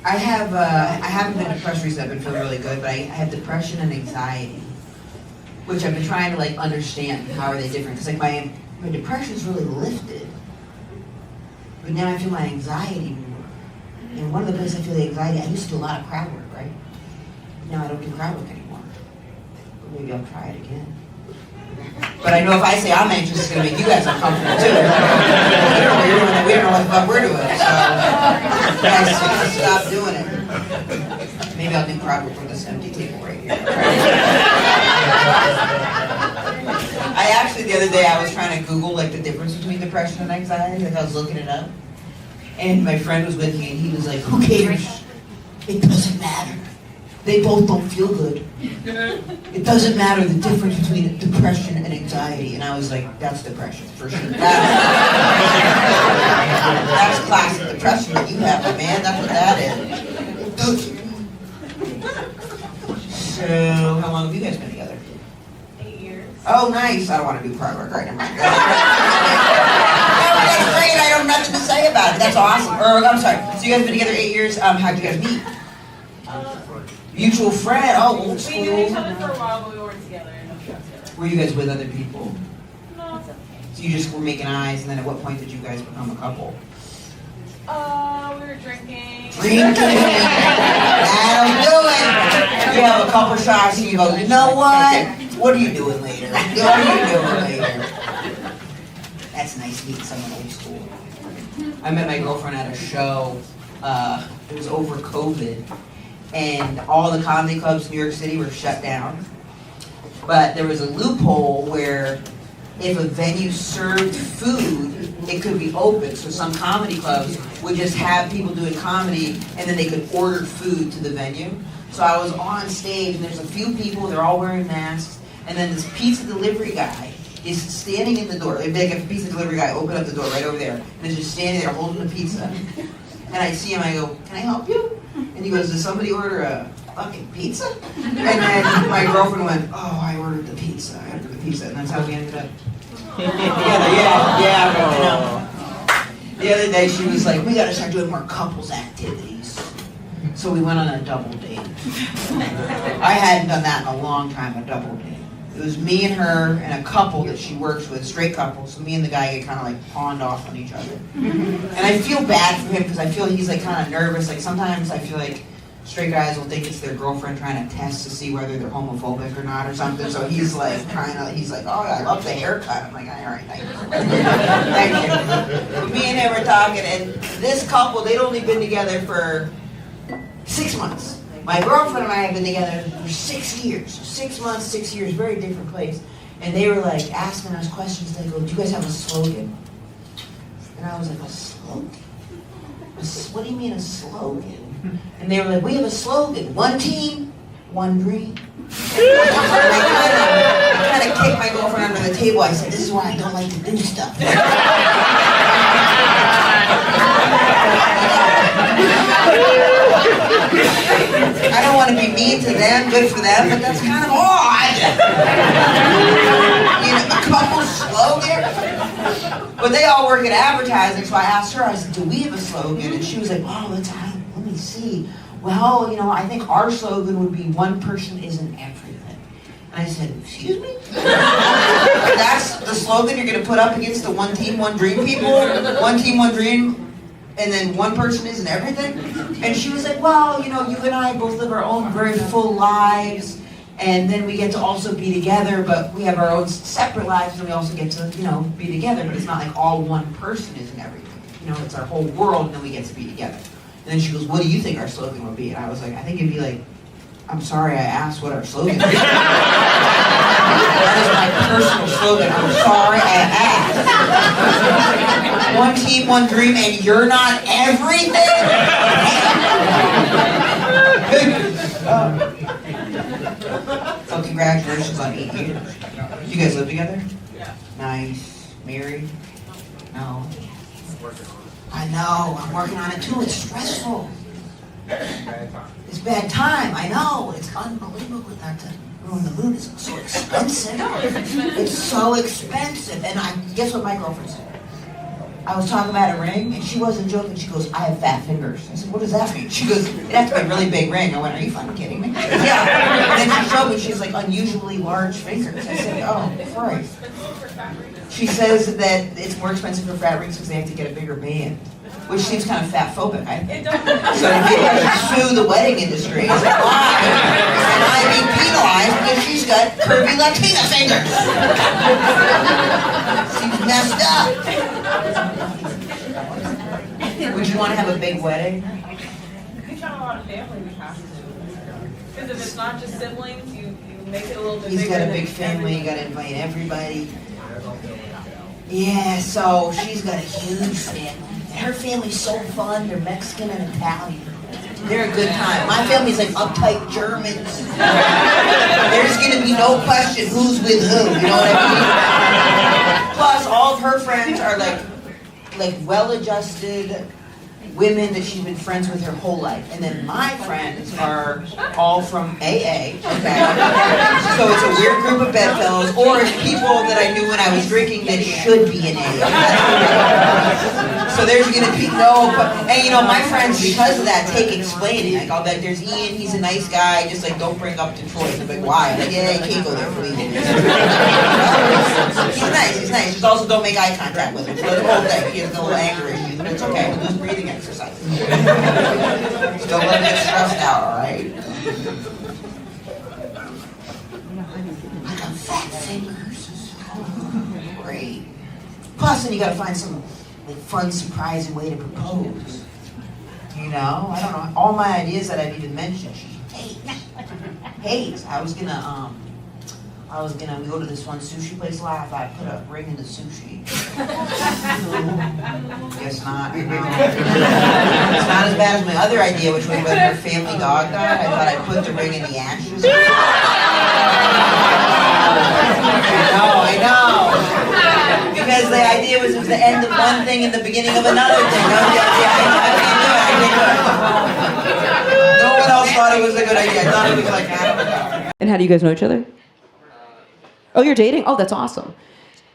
I haven't been depressed recently. I've been feeling really good, but I have depression and anxiety, which I've been trying to like understand. How are they different? Because like my depression's really lifted, but now I feel my anxiety more. And one of the places I feel the anxiety, I used to do a lot of crowd work, right? Now I don't do crowd work anymore. But maybe I'll try it again. But I know if I say I'm anxious, it's going to make you guys uncomfortable too. We don't know what the fuck we're doing, so I stop doing it. Maybe I'll do crowd work with this empty table right here. I actually, the other day, I was trying to Google like the difference between depression and anxiety. Like I was looking it up. And my friend was with me, and he was like, who cares? It doesn't matter. They both don't feel good. It doesn't matter the difference between depression and anxiety. And I was like, that's depression, for sure. That's classic depression that you have, man. That's what that is. So, how long have you guys been together? 8 years. Oh, nice. I don't want to do crowd work right now. That's great. I don't have nothing to say about it. That's awesome. Or, I'm sorry. So you guys been together 8 years. How'd you guys meet? Mutual friend. Oh, old school. We knew each other for a while, but we weren't together. And we got together. Were you guys with other people? No, it's okay. So you just were making eyes, and then at what point did you guys become a couple? We were drinking. Drinking. That'll do it. You have a couple shots, and you go, you know what? What are you doing later? What are you doing later? That's nice meeting someone old school. I met my girlfriend at a show. It was over COVID. And all the comedy clubs in New York City were shut down. But there was a loophole where if a venue served food, it could be open. So some comedy clubs would just have people doing comedy, and then they could order food to the venue. So I was on stage, and there's a few people, they're all wearing masks, and then this pizza delivery guy is standing in the door. Like a pizza delivery guy opened up the door right over there, and is just standing there holding the pizza. And I see him, I go, can I help you? And he goes, did somebody order a fucking pizza? And then my girlfriend went, oh, I ordered the pizza. I ordered the pizza. And that's how we ended up together. Yeah. The other day she was like, we gotta start doing more couples activities. So we went on a double date. I hadn't done that in a long time, a double date. It was me and her and a couple that she works with, straight couple. So me and the guy get kind of like pawned off on each other. And I feel bad for him because I feel he's like kind of nervous. Like sometimes I feel like straight guys will think it's their girlfriend trying to test to see whether they're homophobic or not or something. So he's like he's like, oh, I love the haircut. I'm like, all right, thank you. Thank you. Me and him were talking, and this couple, they'd only been together for 6 months. My girlfriend and I have been together for 6 years. 6 months, 6 years, very different place. And they were like asking us questions. They go, do you guys have a slogan? And I was like, a slogan? What do you mean a slogan? And they were like, we have a slogan. One team, one dream. I kind of kicked my girlfriend under the table. I said, this is why I don't like to do stuff. I don't want to be mean to them, good for them, but that's kind of odd. You know, a couple slogan. But they all work at advertising, so I asked her, I said, do we have a slogan? And she was like, oh, let me see. Well, you know, I think our slogan would be one person isn't everything. And I said, excuse me? That's the slogan you're going to put up against the one team, one dream people? One team, one dream? And then one person isn't everything? And she was like, well, you know, you and I both live our own very full lives, and then we get to also be together, but we have our own separate lives, and we also get to, you know, be together, but it's not like all one person isn't everything. You know, it's our whole world, and then we get to be together. And then she goes, what do you think our slogan would be? And I was like, I think it'd be like, I'm sorry I asked what our slogan is. That is my personal slogan. I'm sorry I asked. One team, one dream, and you're not everything? So congratulations on 8 years. You guys live together? Yeah. Nice. Married? No. I know. I'm working on it too. It's stressful. It's bad time. I know. It's unbelievable. Growing the moon is so expensive. It's so expensive. And guess what my girlfriend said? I was talking about a ring, and she wasn't joking. She goes, I have fat fingers. I said, what does that mean? She goes, it has to be a really big ring. I went, are you fucking kidding me? Yeah. And then she showed me, she's like, unusually large fingers. I said, oh, Christ. She says that it's more expensive for fat rings because they have to get a bigger band, which seems kind of fat-phobic, I think. So people sue the wedding industry. It's like, why? And I'm being penalized because she's got curvy Latina fingers. Seems messed up. Would you want to have a big wedding? We count a lot of family, we have to. Because if it's not just siblings, you make it a little bit bigger. He's got a big family, you got to invite everybody. Yeah, so she's got a huge family. Her family's so fun, they're Mexican and Italian. They're a good time. My family's like uptight Germans. There's gonna be no question who's with who, you know what I mean? Plus, all of her friends are like well-adjusted women that she's been friends with her whole life. And then my friends are all from AA, okay? So it's a weird group of bedfellows, or it's people that I knew when I was drinking that should be in AA. So there's gonna be and you know, my friends, because of that, take explaining. Like, I'll bet there's Ian, he's a nice guy, just like, don't bring up Detroit. I'm like, why? I'm like, yeah, you can't go there for Ian. He's nice. Just also don't make eye contact with him. So the whole thing, he has a little anger issues, but it's okay, we'll do his breathing exercises. Just don't let him get stressed out, alright? I got fat fingers. Great. Plus, then you gotta find some fun, surprising way to propose. You know? I don't know. All my ideas that I've even mentioned, she hates. We go to this one sushi place live. I put a ring in the sushi. Guess not. No. It's not as bad as my other idea, which was when her family dog died. I thought I'd put the ring in the ashes. I know. Because the idea was it was the end of one thing and the beginning of another thing. I can't do it. No one else thought it was a good idea. I thought it was like half. And how do you guys know each other? Oh, you're dating? Oh, that's awesome.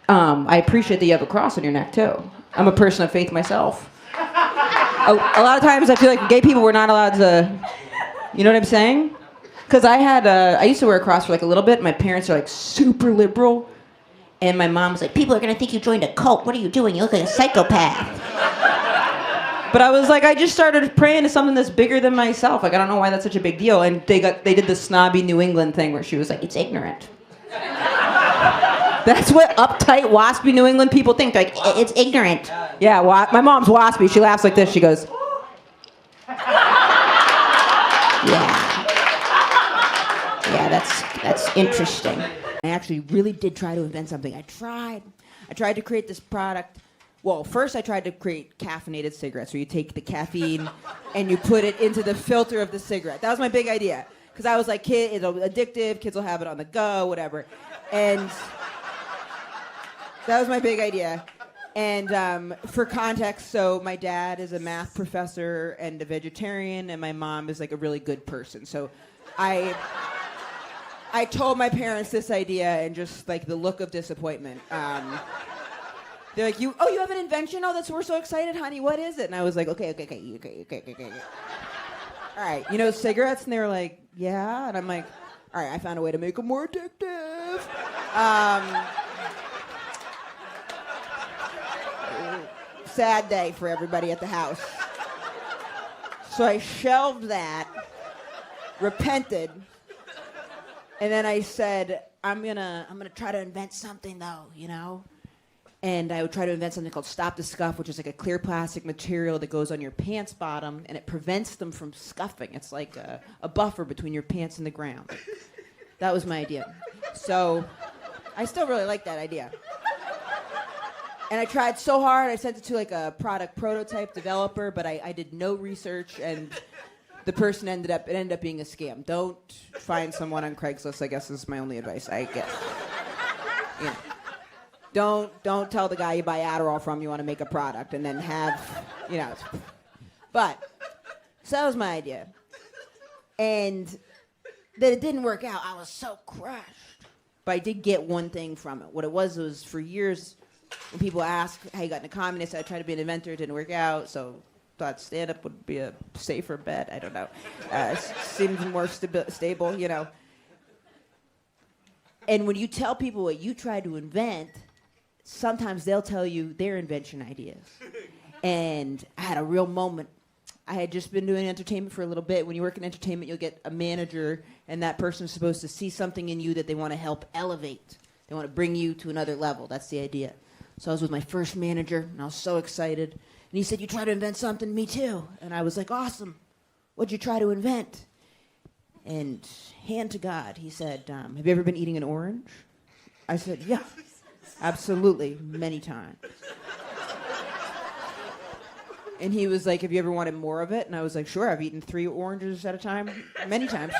I appreciate that you have a cross on your neck, too. I'm a person of faith myself. A lot of times I feel like gay people were not allowed to, you know what I'm saying? Because I used to wear a cross for like a little bit. My parents are like super liberal. And my mom was like, people are going to think you joined a cult. What are you doing? You look like a psychopath. But I was like, I just started praying to something that's bigger than myself. Like, I don't know why that's such a big deal. And they did the snobby New England thing where she was like, it's ignorant. That's what uptight, waspy New England people think. They're like, it's ignorant. Yeah, my mom's waspy. She laughs like this. She goes, yeah, that's interesting. I actually really did try to invent something. I tried to create this product. Well, first I tried to create caffeinated cigarettes, where you take the caffeine and you put it into the filter of the cigarette. That was my big idea. Because I was like, it'll be addictive, kids will have it on the go, whatever. And that was my big idea. And for context, so my dad is a math professor and a vegetarian, and my mom is like a really good person. So I told my parents this idea, and just like the look of disappointment. They're like, you have an invention? Oh, we're so excited, honey. What is it? And I was like, okay. All right, cigarettes? And they were like, yeah. And I'm like, all right, I found a way to make them more addictive. Sad day for everybody at the house. So I shelved that, repented, and then I said, I'm gonna try to invent something though, And I would try to invent something called Stop the Scuff, which is like a clear plastic material that goes on your pants bottom, and it prevents them from scuffing. It's like a buffer between your pants and the ground. That was my idea. So I still really like that idea. And I tried so hard. I sent it to like a product prototype developer, but I did no research, and the person ended up being a scam. Don't find someone on Craigslist, I guess is my only advice, I guess. Yeah. Don't tell the guy you buy Adderall from you want to make a product and then have, But, so that was my idea. And that it didn't work out. I was so crushed. But I did get one thing from it. What it was for years, when people ask how you got into comedy, I said I tried to be an inventor, it didn't work out, so thought stand-up would be a safer bet. I don't know. Seems more stable, you know. And when you tell people what you tried to invent, sometimes they'll tell you their invention ideas. And I had a real moment. I had just been doing entertainment for a little bit. When you work in entertainment, you'll get a manager, and that person's supposed to see something in you that they want to help elevate. They want to bring you to another level. That's the idea. So I was with my first manager, and I was so excited. And he said, "You try to invent something? Me too." And I was like, "Awesome. What'd you try to invent?" And hand to God, he said, "Have you ever been eating an orange?" I said, "Yeah, absolutely, many times." And he was like, "Have you ever wanted more of it?" And I was like, "Sure, I've eaten 3 oranges at a time, many times.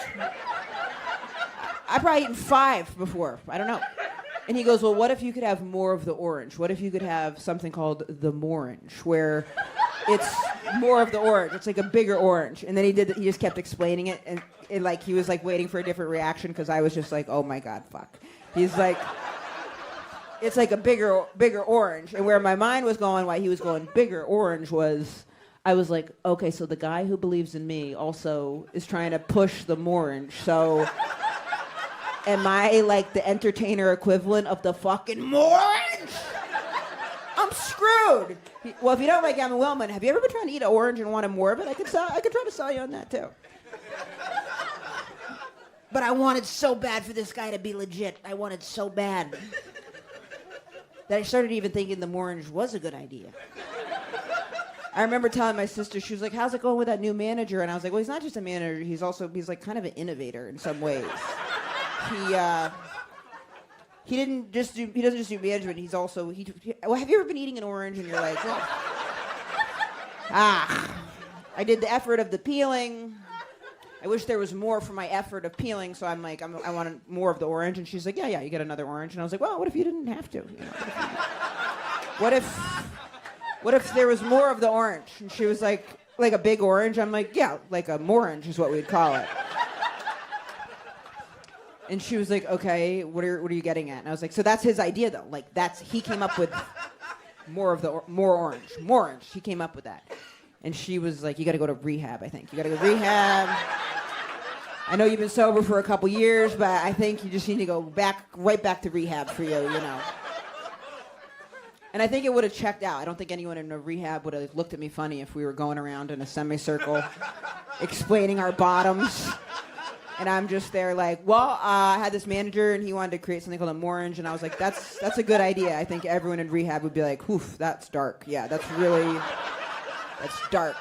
I've probably eaten 5 before, I don't know." And he goes, "Well, what if you could have more of the orange? What if you could have something called the morange, where it's more of the orange. It's like a bigger orange." And then he just kept explaining it, and like he was like waiting for a different reaction because I was just like, "Oh my God, fuck." He's like, "It's like a bigger orange." And where my mind was going, why he was going bigger orange was, I was like, okay, so the guy who believes in me also is trying to push the morange. So am I like the entertainer equivalent of the fucking morange? I'm screwed. Well, if you don't like Willmann, have you ever been trying to eat an orange and wanted more of it? I could try to sell you on that too. But I wanted so bad for this guy to be legit. I wanted so bad that I started even thinking the morange was a good idea. I remember telling my sister, she was like, "How's it going with that new manager?" And I was like, "Well, he's not just a manager, he's like kind of an innovator in some ways." He doesn't just do management, he's also, well, have you ever been eating an orange and you're like, well, I did the effort of the peeling. I wish there was more for my effort of peeling, so I'm like, I wanted more of the orange. And she's like, yeah, you get another orange. And I was like, well, what if you didn't have to? You know, what if there was more of the orange? And she was like a big orange? I'm like, yeah, like a morange is what we'd call it. And she was like, okay, what are you getting at? And I was like, so that's his idea, though. Like, he came up with more orange. He came up with that. And she was like, you got to go to rehab, I think. You got to go to rehab. I know you've been sober for a couple years, but I think you just need to go right back to rehab for you, you know. And I think it would have checked out. I don't think anyone in a rehab would have looked at me funny if we were going around in a semicircle explaining our bottoms. And I'm just there like, well, I had this manager and he wanted to create something called a morange, and I was like, that's a good idea. I think everyone in rehab would be like, oof, that's dark. Yeah, that's dark.